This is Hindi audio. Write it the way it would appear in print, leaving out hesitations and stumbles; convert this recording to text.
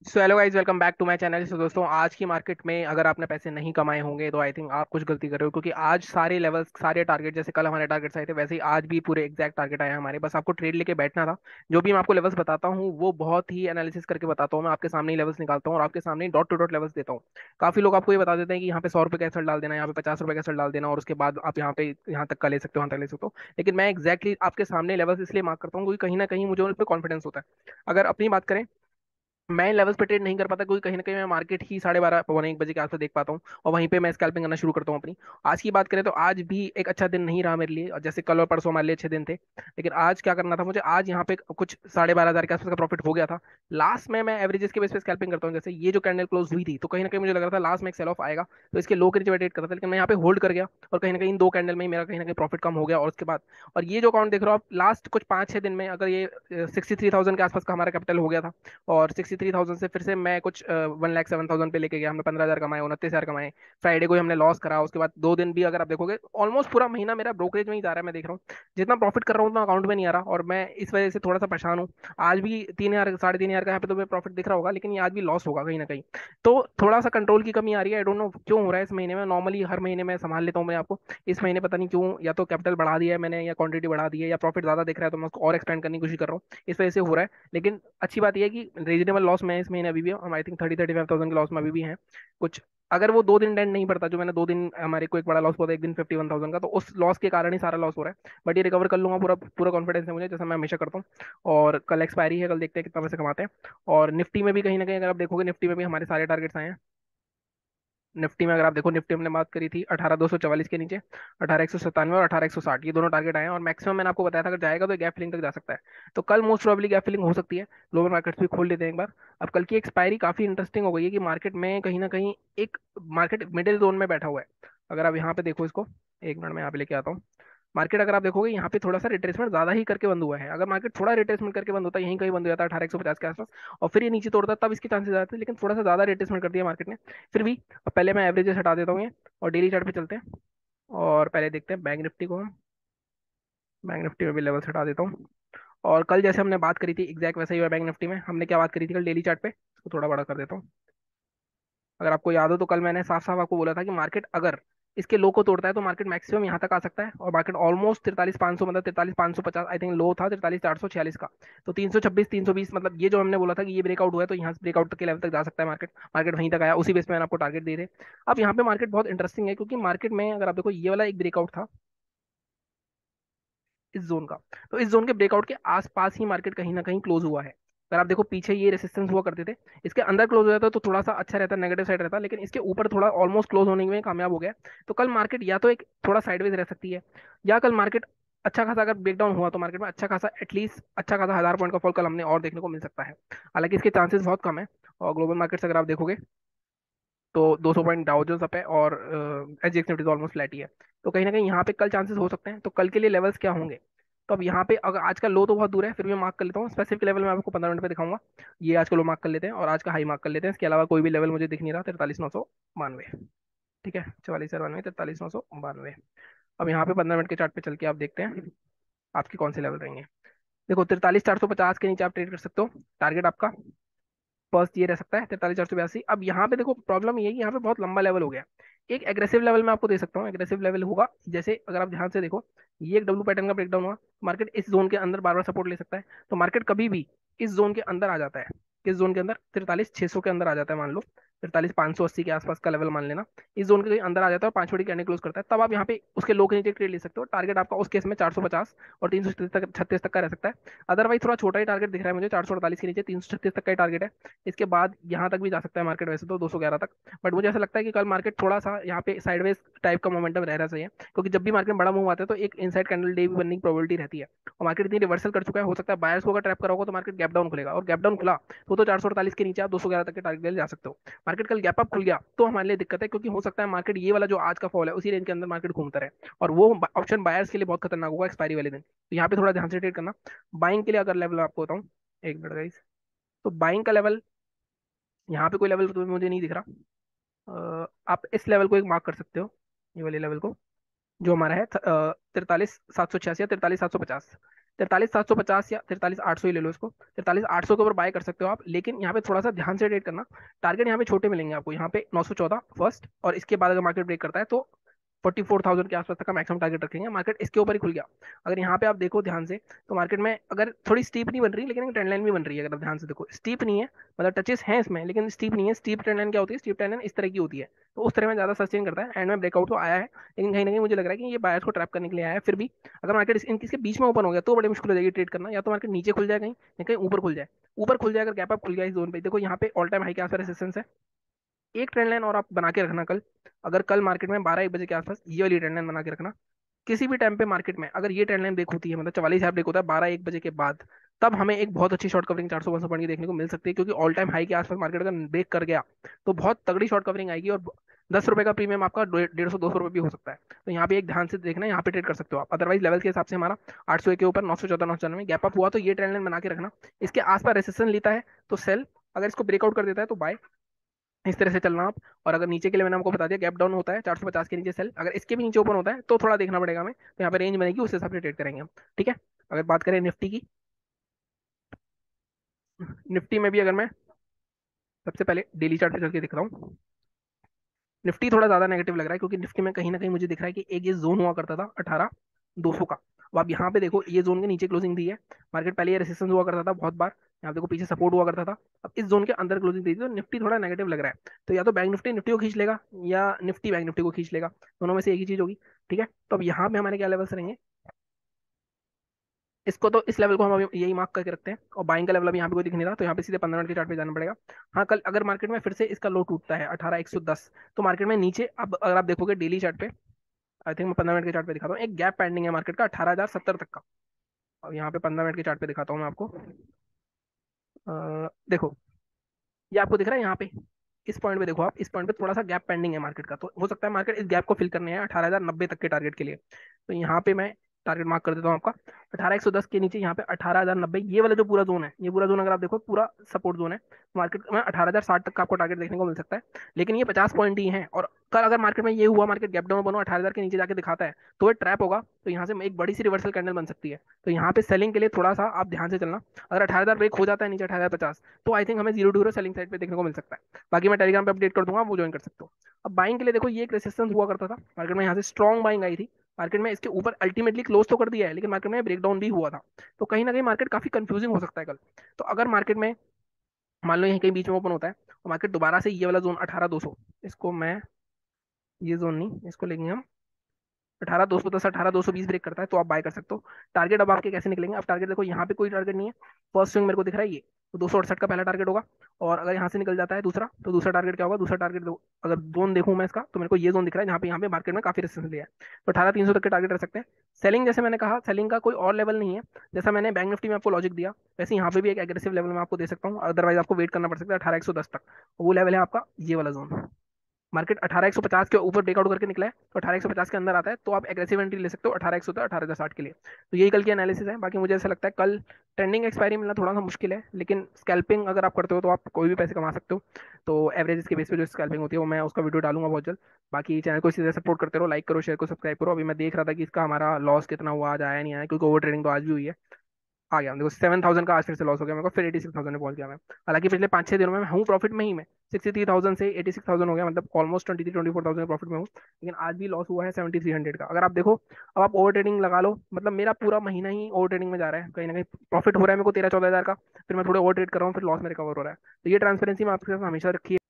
So hello guys, welcome back to my channel. So दोस्तों, आज की मार्केट में अगर आपने पैसे नहीं कमाए होंगे तो आई थिंक आप कुछ गलती कर रहे हो, क्योंकि आज सारे लेवल्स, सारे टारगेट, जैसे कल हमारे टारगेट्स आए थे वैसे ही आज भी पूरे एग्जैक्ट टारगेट आए हैं हमारे। बस आपको ट्रेड लेके बैठना था। जो भी मैं आपको लेवल्स बताता हूँ वो बहुत ही एनालिसिस करके बताता हूँ। मैं आपके सामने ही लेवल्स निकालता हूँ और आपके सामने डॉट टू डॉट लेवल्स देता हूँ। काफी लोग आपको ये बता देते हैं कि यहाँ पे 100 रुपये का एसेट डाल देना, यहाँ पे 50 रुपये का एसेट डाल देना और उसके बाद आप यहाँ पे यहाँ तक का ले सकते हो, वहाँ तक ले सकते हो। लेकिन मैं एक्जैक्टली आपके सामने लेवल्स इसलिए मार्क करता हूँ क्योंकि कहीं ना कहीं मुझे उन पर कॉन्फिडेंस होता है। अगर अपनी बात करें, मैं लेवल्स पे ट्रेड नहीं कर पाता क्योंकि कहीं ना कहीं मैं मार्केट ही 12:30 पौने 1 बजे के आसपास देख पाता हूँ और वहीं पे मैं स्कैल्पिंग करना शुरू करता हूँ अपनी। आज की बात करें तो आज भी एक अच्छा दिन नहीं रहा मेरे लिए, और जैसे कल और परसों हमारे लिए अच्छे दिन थे। लेकिन आज क्या करना था मुझे, आज यहाँ पे कुछ 12:30 के आसपास का प्रॉफिट हो गया था। लास्ट में मैं एवरेजेस के बेस पे स्कैल्पिंग करता हूँ। जैसे ये जो कैंडल क्लोज हुई थी तो कहीं ना कहीं मुझे लग रहा था लास्ट में एक सेल ऑफ आएगा, तो इसके लो के नीचे ट्रेड करता था, लेकिन मैं यहाँ पे होल्ड कर गया और कहीं ना कहीं इन दो कैंडल में ही मेरा कहीं ना कहीं प्रॉफिट कम हो गया। और उसके बाद और ये जो अकाउंट देख रहे हो आप, लास्ट कुछ 5-6 दिन में अगर ये 63,000 के आसपास का हमारा कैपिटल हो गया था। और 63,000 से फिर से मैं कुछ 1,07,000 पे लेके गया, हमने 15,000 कमाए, 29,000 कमाए। फ्राइडे को ही हमने लॉस करा। उसके बाद 2 दिन भी अगर आप देखोगे, ऑलमोस्ट पूरा महीना मेरा ब्रोकरेज में ही जा रहा है। मैं देख रहा हूँ जितना प्रॉफिट कर रहा हूँ उतना अकाउंट में नहीं आ रहा, और मैं इस वजह से थोड़ा सा परेशान हूँ। आज भी 3,000 3,500 का यहाँ पे तो मैं प्रॉफिट दिख रहा होगा, लेकिन ये आज भी लॉस होगा कहीं ना कहीं। तो थोड़ा सा कंट्रोल की कमी आ रही है। आई डोंट नो क्यों हो रहा है इस महीने में। नॉर्मली हर महीने में संभाल लेता हूँ मैं आपको। इस महीने पता नहीं क्यों, या तो कैपिटल बढ़ा दिया है मैंने, या क्वांटिटी बढ़ा दी है, या प्रॉफिट ज्यादा दिख रहा है तो मैं उसको और एक्सपेंड करने की कोशिश कर रहा हूँ, इस वजह से हो रहा है। लेकिन अच्छी बात यह है कि रीजनेबल लॉस में इस महीने अभी भी हम आई थिंक 30-35,000 के लॉस में अभी भी हैं कुछ। अगर वो 2 दिन डेंट नहीं पड़ता, जो मैंने 2 दिन हमारे को एक बड़ा लॉस हुआ था एक दिन 51,000 का, तो उस लॉस के कारण ही सारा लॉस हो रहा है। बट ये रिकवर कर लूंगा, पूरा पूरा कॉन्फिडेंस है मुझे, जैसा मैं हमेशा करता हूँ। और कल एक्सपायरी है, कल देखते हैं कितना पैसे कमाते हैं। और निफ्टी में भी कहीं ना कहीं अगर आप देखोगे, निफ्टी में भी हमारे सारे टारगेट्स आए हैं। निफ्टी में अगर आप देखो, निफ्टी हमने बात करी थी 18,244 के नीचे, 18,197 और 18,160, ये दोनों टारगेट आए हैं। और मैक्सिमम मैंने आपको बताया था अगर जाएगा तो गैप फिलिंग तक जा सकता है। तो कल मोस्ट प्रोबेबली गैप फिलिंग हो सकती है। ग्लोबल मार्केट्स भी खोल लेते हैं एक बार। अब कल की एक्सपायरी काफी इंटरेस्टिंग हो गई है कि मार्केट में कहीं ना कहीं एक मार्केट मिडिल जोन में बैठा हुआ है। अगर आप यहाँ पे देखो इसको, एक मिनट में यहाँ पे लेके आता हूँ। मार्केट अगर आप देखोगे यहाँ पे थोड़ा सा रिट्रेसमेंट ज्यादा ही करके बंद हुआ है। अगर मार्केट थोड़ा रिट्रेसमेंट करके बंद होता है, यहीं कहीं बंद हो जाता है 18,150 के आसपास, और फिर ये नीचे तोड़ता तब इसके चांसेस आते हैं। लेकिन थोड़ा सा ज्यादा रिट्रेसमेंट कर दिया मार्केट ने। फिर भी अब पहले मैं एवरेजेस हटा देता हूँ ये, और डेली चार्ट पे चलते हैं। और पहले देखते हैं बैंक निफ्टी को हम। बैंक निफ्टी में भी लेवल्स हटा देता हूँ। और कल जैसे हमने बात करी थी एग्जैक्ट वैसा ही हुआ। बैंक निफ्टी में हमने क्या बात करी थी कल डेली चार्ट पे, इसको थोड़ा बड़ा कर देता हूँ। अगर आपको याद हो तो कल मैंने साफ साफ आपको बोला था कि मार्केट अगर इसके लो को तोड़ता है तो मार्केट मैक्सिमम यहाँ तक आ सकता है। और मार्केट ऑलमोस्ट 43,500, मतलब 43,550 आई थिंक लो था, 43,446 का। तो 326 320, मतलब ये जो हमने बोला था कि ये ब्रेकआउट हुआ है तो यहाँ से ब्रेकआउट के लेवल तक जा सकता है मार्केट। मार्केट वहीं तक आया, उसी बेस पे मैंने आपको टारगेट दे थे। अब यहाँ पे मार्केट बहुत इंटरेस्टिंग है, क्योंकि मार्केट में अगर आप देखो ये वाला एक ब्रेकआउट था इस जोन का, तो इस जोन के ब्रेकआउट के आसपास ही मार्केट कहीं ना कहीं क्लोज हुआ है। अगर आप देखो पीछे ये रेसिस्टेंस हुआ करते थे, इसके अंदर क्लोज हो जाता तो थोड़ा सा अच्छा रहता, नेगेटिव साइड रहता, लेकिन इसके ऊपर थोड़ा ऑलमोस्ट क्लोज होने में कामयाब हो गया। तो कल मार्केट या तो एक थोड़ा साइडवेज रह सकती है, या कल मार्केट अच्छा खासा अगर ब्रेकडाउन हुआ तो मार्केट में अच्छा खासा, एटलीस्ट अच्छा खासा 1,000 पॉइंट का फॉल कल हमने और देखने को मिल सकता है। हालांकि इसके चांसेस बहुत कम है। और ग्लोबल मार्केट्स अगर आप देखोगे तो 200 पॉइंट डाउ जोन्स अप है, और एसजीएक्स निफ्टी तो ऑलमोस्ट फ्लैट ही है। तो कहीं ना कहीं यहाँ पे कल चांसेस हो सकते हैं। तो कल के लिए लेवल्स क्या होंगे, तो अब यहाँ पे अगर आज का लो तो बहुत दूर है, फिर भी मार्क कर लेता हूँ स्पेसिफिक लेवल में, आपको 15 मिनट पे दिखाऊंगा। ये आज का लो मार्क कर लेते हैं और आज का हाई मार्क कर लेते हैं। इसके अलावा कोई भी लेवल मुझे दिख नहीं रहा। 43,992, ठीक है, 44,992, 43,992। अब यहाँ पे 15 मिनट के चार्ट पे चल के आप देखते हैं आपके कौन से लेवल रहेंगे। देखो 43,450 के नीचे आप ट्रेड कर सकते हो। टारगेट आपका फर्स्ट ये रह सकता है 43,482। अब यहाँ पे देखो प्रॉब्लम ये है कि यहाँ पे बहुत लंबा लेवल हो गया। एक एग्रेसिव लेवल मैं आपको दे सकता हूँ। एग्रेसिव लेवल होगा, जैसे अगर आप ध्यान से देखो, ये एक डब्ल्यू पैटर्न का ब्रेकडाउन हुआ, मार्केट इस जोन के अंदर बार बार सपोर्ट ले सकता है। तो मार्केट कभी भी इस जोन के अंदर आ जाता है। किस जोन के अंदर, 43,600 के अंदर आ जाता है, मान लो 43,580 के आसपास का लेवल मान लेना। इस जोन के कहीं अंदर आ जाता है और 5 बड़ी कैंडल क्लोज करता है, तब आप यहाँ पे उसके लो के नीचे ट्रेड ले सकते हो। टारगेट आपका उस केस में 450 और 336 तक का रह सकता है। अदरवाइज थोड़ा छोटा ही टारगेट दिख रहा है मुझे, 448 के नीचे 336 तक का ही टारगेट है। इसके बाद यहाँ तक भी जा सकता है मार्केट, वैसे तो 211 तक। बट मुझे ऐसा लगता है कि कल मार्केट थोड़ा सा यहाँ पे साइडवेज टाइप का मोमेंटम रहना चाहिए, क्योंकि जब भी मार्केट में बड़ा मूव आता है तो एक इनसाइड कैंडल डे भी बनने की प्रोबेबिलिटी रहती है। और मार्केट इतनी रिवर्सल कर चुका है, हो सकता है बायर्स को अगर ट्रैप करा होगा तो मार्केट गैप डाउन खुलेगा, और गैप डाउन खुला तो 448 के नीचे आप 211 तक के टारगेट ले जा सकते हो। मार्केट कल गैप अप खुल गया तो हमारे लिए दिक्कत है, क्योंकि हो सकता है मार्केट ये वाला जो आज का फॉल है उसी रेंज के अंदर मार्केट घूमता रहे, और वो ऑप्शन बायर्स के लिए बहुत खतरनाक होगा एक्सपायरी वाले दिन। तो यहाँ पे थोड़ा ध्यान से ट्रेड करना। बाइंग के लिए अगर लेवल आपको बताऊँ, एक मिनट गाइस, तो बाइंग का लेवल यहाँ पे कोई लेवल तो मुझे नहीं दिख रहा। आप इस लेवल को एक मार्क कर सकते हो, ये वाले लेवल को, जो हमारा है 43,786 या 43,750। 43,750 या 43,800 ही ले लो इसको, 43,800 के ऊपर बाय कर सकते हो आप। लेकिन यहाँ पे थोड़ा सा ध्यान से ट्रेड करना, टारगेट यहाँ पे छोटे मिलेंगे आपको, यहाँ पे 914 फर्स्ट, और इसके बाद अगर मार्केट ब्रेक करता है तो 44,000 के आसपास तक का मैक्सिमम टारगेट रखेंगे। मार्केट इसके ऊपर ही खुल गया, अगर यहाँ पे आप देखो ध्यान से, तो मार्केट में अगर थोड़ी स्टीप नहीं बन रही, लेकिन ट्रेंड लाइन भी बन रही है, अगर आप ध्यान से देखो स्टीप नहीं है, मतलब टचेस हैं इसमें लेकिन स्टीप नहीं है। स्टीप ट्रेंड लाइन क्या होती है? स्टीप ट्रेंड लाइन इस तरह की होती है, तो उस तरह में ज्यादा सस्टेन करता है। एंड में ब्रेकआउट तो आया है, लेकिन कहीं ना कहीं मुझे लग रहा है कि ये बायर्स को ट्रैप करने के लिए आया है। फिर भी अगर मार्केट इनके बीच में ओपन हो गया तो बड़ी मुश्किल हो जाएगी ट्रेड करना, या तो मार्केट नीचे खुल जाए कहीं, या कहीं ऊपर खुल जाए। ऊपर खुल जाए अगर गैप अप खुल गया इस जोन पे, देखो यहाँ पे ऑल टाइम हाई के आसपास रेसिस्टेंस है। एक ट्रेंड लाइन और आप बना के रखना कल, अगर कल मार्केट में 12-1 बजे के आसपास ये वाली ट्रेंड लाइन बना के रखना। किसी भी टाइम पे मार्केट में अगर ये ट्रेंड लाइन ब्रेक होती है, मतलब 44,000 ब्रेक होता है 12-1 बजे के बाद, तब हमें एक बहुत अच्छी शॉर्ट कवरिंग 400-500 पॉइंट की देखने को मिल सकती है, क्योंकि ऑल टाइम हाई के आसपास मार्केट अगर ब्रेक कर गया तो बहुत तगड़ी शॉर्ट कवरिंग आएगी, और 10 रुपए का प्रीमियम आपका 150-200 रुपए भी हो सकता है। तो यहाँ पे एक ध्यान से देखना, यहाँ पे ट्रेड कर सकते हो आप। अदरवाइज लेवल के हिसाब से हमारा 800 के ऊपर 914-994 गैप अप हुआ तो ये ट्रेंड लाइन बना के रखना। इसके आसपास रेसिस्टेंस लेता है तो सेल, अगर इसको ब्रेकआउट कर देता है तो बाय। इस तरह से चलना आप। और अगर नीचे के लिए मैंने आपको बता दिया, गैप डाउन होता है 450 के नीचे सेल, अगर इसके भी नीचे ओपन होता है तो थोड़ा देखना पड़ेगा हमें, तो यहाँ पे रेंज बनेगी, उस हिसाब से ट्रेड करेंगे हम। ठीक है। अगर बात करें निफ्टी की, निफ्टी में भी अगर मैं सबसे पहले डेली चार्ट पे चल के दिख रहा हूँ, निफ्टी थोड़ा ज्यादा नेगेटिव लग रहा है, क्योंकि निफ्टी में कहीं ना कहीं मुझे दिख रहा है कि एक ये जोन हुआ करता था 18,200 का। अब आप यहाँ पे देखो, ये जोन के नीचे क्लोजिंग दी है मार्केट, पहले ये रेसिस्टेंस हुआ करता था बहुत बार, यहाँ देखो पीछे सपोर्ट हुआ करता था, अब इस जोन के अंदर क्लोजिंग दी थी, तो निफ्टी थोड़ा नेगेटिव लग रहा है। तो या तो बैंक निफ्टी निफ्टी को खींच लेगा, या निफ्टी बैंक निफ्टी को खींच लेगा, दोनों में से एक ही चीज होगी। ठीक है। तो अब यहाँ पे हमारे क्या लेवल्स रहेंगे, इसको तो इस लेवल को हम अभी यही मार्क करके रखते हैं, और बाइंग का लेवल अभी यहाँ पे कोई दिख नहीं रहा, तो यहाँ पे सीधे 15 मिनट के चार्ट पे जाना पड़ेगा। हाँ, कल अगर मार्केट में फिर से इसका लो टूटता है 18,110, तो मार्केट में नीचे, अब अगर आप देखोगे डेली चार्ट पे, आई थिंक मैं 15 मिनट के चार्ट पे दिखाता हूँ, एक गैप पेंडिंग है मार्केट का 18,070 तक का। अब यहाँ पे 15 मिनट के चार्ट पे दिखाता हूँ मैं आपको। देखो, ये आपको दिख रहा है यहाँ पे, इस पॉइंट पे देखो आप, इस पॉइंट पे थोड़ा सा गैप पेंडिंग है मार्केट का, तो हो सकता है मार्केट इस गैप को फिल करने है 18,090 तक के टारगेट के लिए। तो यहाँ पे मैं टारगेट मार्क कर देता हूँ आपका 18,110 के नीचे, यहाँ पे 18,090, ये वाला जो पूरा जोन है, ये पूरा जोन अगर आप देखो पूरा सपोर्ट जोन है, मार्केट में 18,060 तक का आपको टारगेट देखने को मिल सकता है। लेकिन ये 50 पॉइंट ही है, और कल अगर मार्केट में ये हुआ, मार्केट गैप डाउन बनो 18,000 के नीचे जाके दिखाता है, तो ये ट्रैप होगा, तो यहाँ से एक बड़ी सी रिवर्सल कैंडल बन सकती है। तो यहाँ पे सेलिंग के लिए थोड़ा सा आप ध्यान से चलना, अगर 18,000 ब्रेक हो जाता है नीचे 18,050, तो आई थिंक हमें 0 to 0 सेलिंग साइड पे देखने को मिल सकता है। बाकी मैं टेलीग्राम पे अपडेट कर दूंगा, वो ज्वाइन कर सकते हो। अब बाइंग के लिए देखो, ये एक रेसिस्टेंस हुआ करता था मार्केट में, यहाँ से स्ट्रॉन्ग बाइंग आई थी मार्केट में, इसके ऊपर अल्टीमेटली क्लोज तो कर दिया है, लेकिन मार्केट में ब्रेकडाउन भी हुआ था। तो कहीं ना कहीं मार्केट काफी कंफ्यूजिंग हो सकता है कल। तो अगर मार्केट में मान लो यहीं कहीं बीच में ओपन होता है, और मार्केट दोबारा से ये वाला जोन 18,200, इसको मैं, ये जोन नहीं, इसको लेंगे हम 18,210, 18,220 ब्रेक करता है तो आप बाय कर सकते हो। टारगेट अब आपके कैसे निकलेंगे, अब टारगेट देखो यहाँ पे कोई टारगेट नहीं है, फर्स्ट स्विंग मेरे को दिख रहा है ये, तो 268 का पहला टारगेट होगा। और अगर यहाँ से निकल जाता है दूसरा, तो दूसरा टारगेट क्या होगा, दूसरा टारगेट अगर जोन देखूँ मैं इसका, तो मेरे को ये जोन दिख रहा है, यहाँ पे मार्केट में काफी रेजिस्टेंस लिया है, तो 18,300 तक के टारगेट रख सकते हैं। सेलिंग, जैसे मैंने कहा, सेलिंग का कोई और लेवल नहीं है, जैसा मैंने बैंक निफ्टी में आपको लॉजिक दिया, वैसे यहाँ पे भी एक एग्रेसिव लेवल में आपको दे सकता हूँ, अदरवाइज आपको वेट करना पड़ सकता है 18,110 तक। वो लेवल है आपका ये वाला जोन। मार्केट 18,150 के ऊपर ब्रेकआउट करके निकला है, तो 18,150 के अंदर आता है तो आप एग्रेसिव एंट्री ले सकते हो 18,100 18,060 के लिए। तो यही कल की एनालिसिस है। बाकी मुझे ऐसा लगता है कल ट्रेंडिंग एक्सपायरी मिलना थोड़ा सा मुश्किल है, लेकिन स्कैल्पिंग अगर आप करते हो तो आप कोई भी पैसे कमा सकते हो। तो एवरेज के बेस पे जो स्कैल्पिंग होती है वो मैं उसका वीडियो डालूंगा बहुत जल्द। बाकी चैनल को इसी तरह सपोर्ट करते रहो, लाइक करो, शेयर को सब्सक्राइब करो। अभी मैं देख रहा था कि इसका हमारा लॉस कितना हुआ, आज आया नहीं आया, क्योंकि ओवर ट्रेडिंग तो आज भी हुई है। आ गया देखो, 7,000 का आज फिर से लॉस हो गया मेरे को, फिर 86,000 में पहुंच गया मैं। हालांकि पिछले 5-6 दिनों में मैं हूँ प्रॉफिट में ही, मैं 63,000 से 86,000 हो गया, मतलब ऑलमोस्ट 23-24,000 प्रॉफिट में हूँ। लेकिन आज भी लॉस हुआ है 7300 का। अगर आप देखो, अब आप ओवर ट्रेडिंग लगा लो, मतलब मेरा पूरा महीना ही ओवर ट्रेडिंग में जा रहा है, कहीं ना कहीं प्रॉफिट हो रहा है मेरे को 13-14 हज़ार का, फिर मैं थोड़े ओवर ट्रेड कर रहा हूँ, फिर लॉस में रिकवर हो रहा है। तो ये ट्रांसपेरेंसी मैं आपके साथ हमेशा रखी है।